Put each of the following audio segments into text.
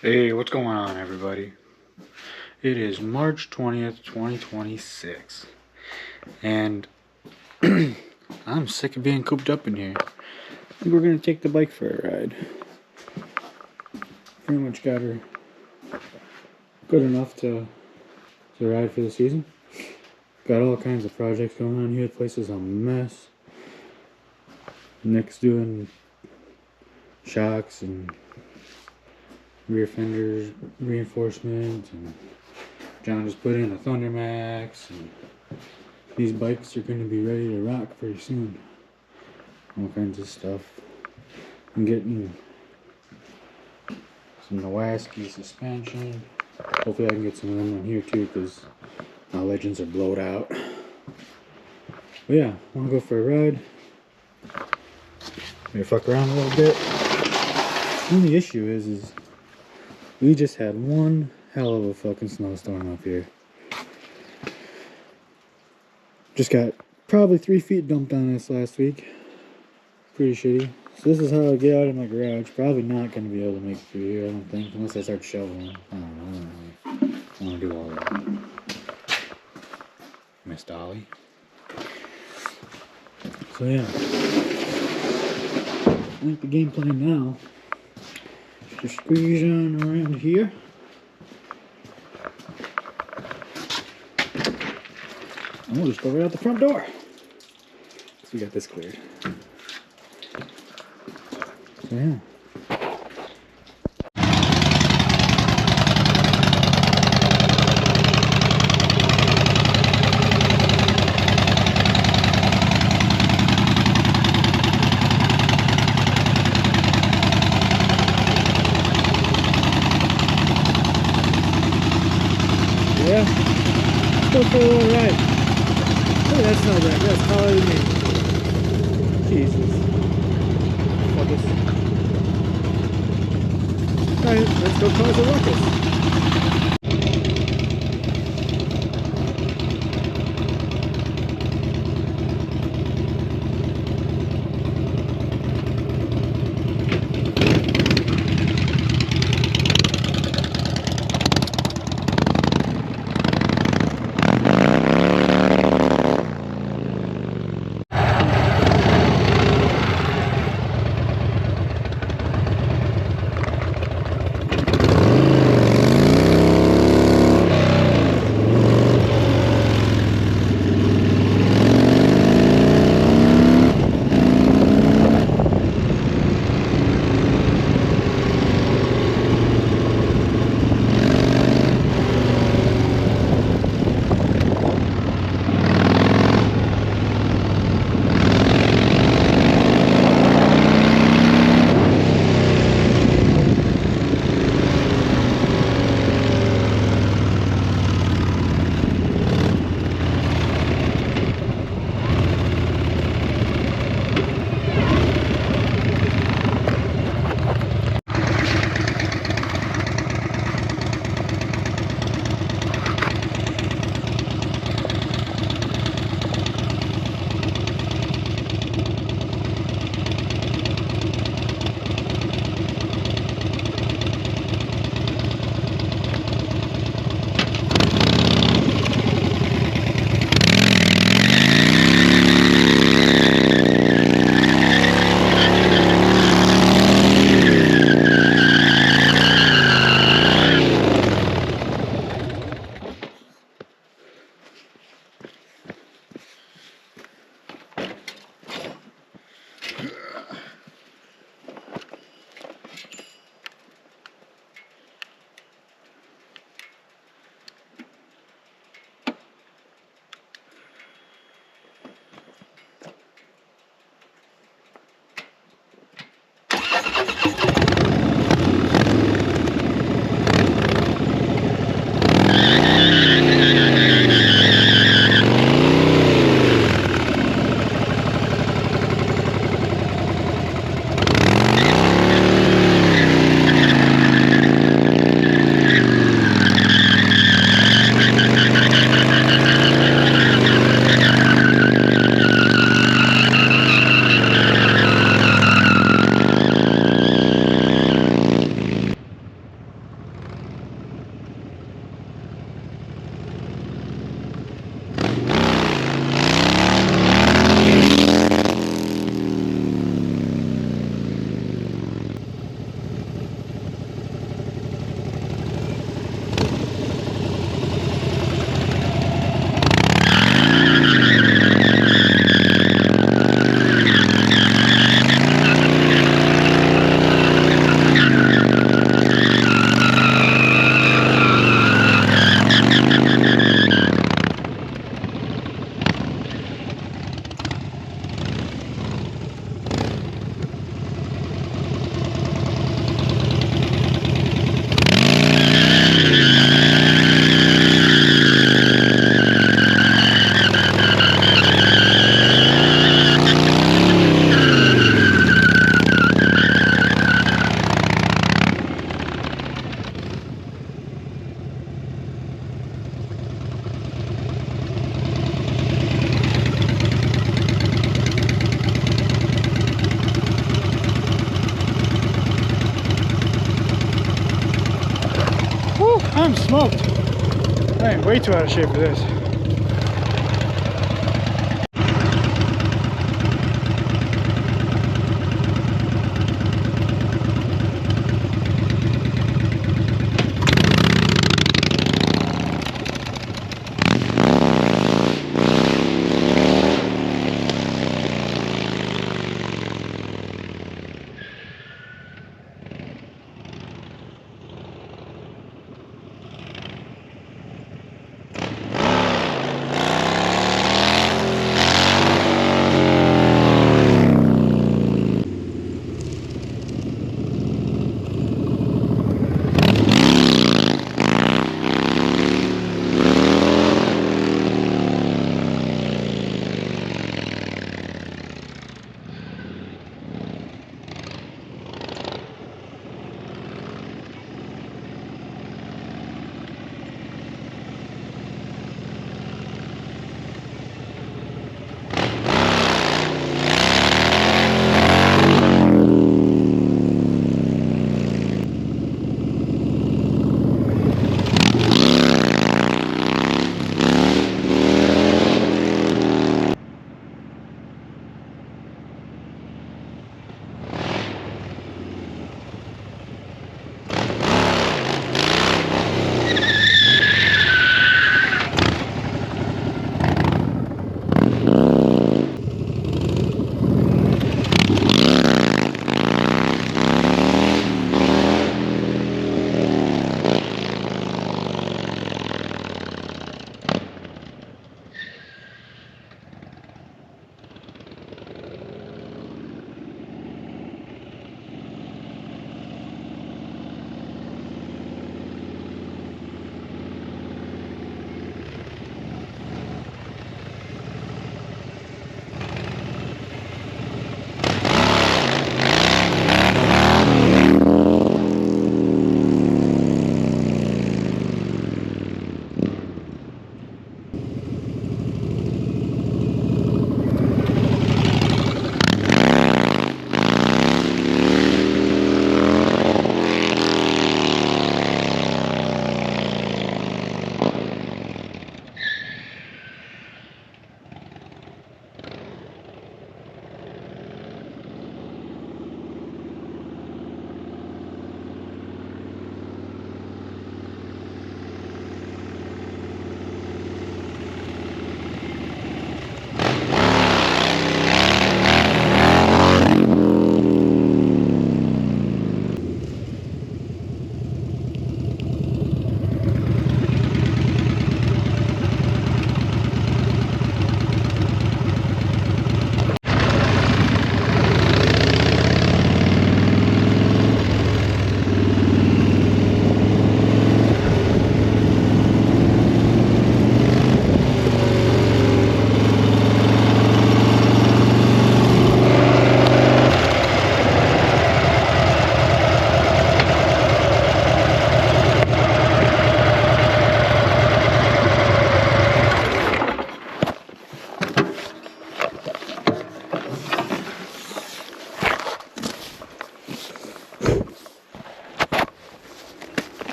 Hey, what's going on, everybody? It is March 20th, 2026, and I'm sick of being cooped up in here. I think we're gonna take the bike for a ride. Pretty much got her good enough to ride for the season. Got all kinds of projects going on here. The place is a mess. Nick's doing shocks and rear fenders reinforcement, and John just put in a Thunder Max, and these bikes are going to be ready to rock pretty soon. All kinds of stuff. I'm getting some Nowaski suspension. Hopefully I can get some of them on here too, because my Legends are blowed out. But yeah, I want to go for a ride. Maybe fuck around a little bit. The only issue is we just had one hell of a fucking snowstorm up here. Just got probably 3 feet dumped on us last week. Pretty shitty. So this is how I get out of my garage. Probably not going to be able to make it through here, I don't think, unless I start shoveling. I don't know. I don't really want to do all that. Miss Dolly. So yeah. I think the game plan now is to squeeze on around here. And we'll just go right out the front door. So we got this cleared. So yeah. Yeah, let's go for a little ride. Look at that snowbank, that's taller than me. Jesus. Focus. Alright, let's go cause a ruckus. I'm smoked. I am way too out of shape for this.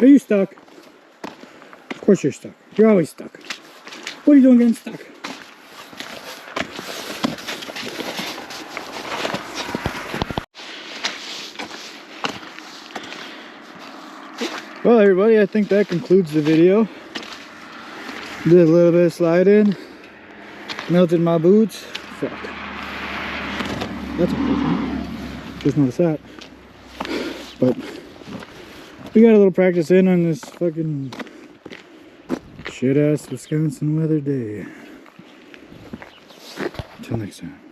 Are you stuck? Of course you're stuck. You're always stuck. What are you doing getting stuck? Well, everybody, I think that concludes the video. Did a little bit of sliding. Melted my boots. Fuck. That's unfortunate. Just noticed that. But we got a little practice in on this fucking shit ass Wisconsin weather day. Until next time.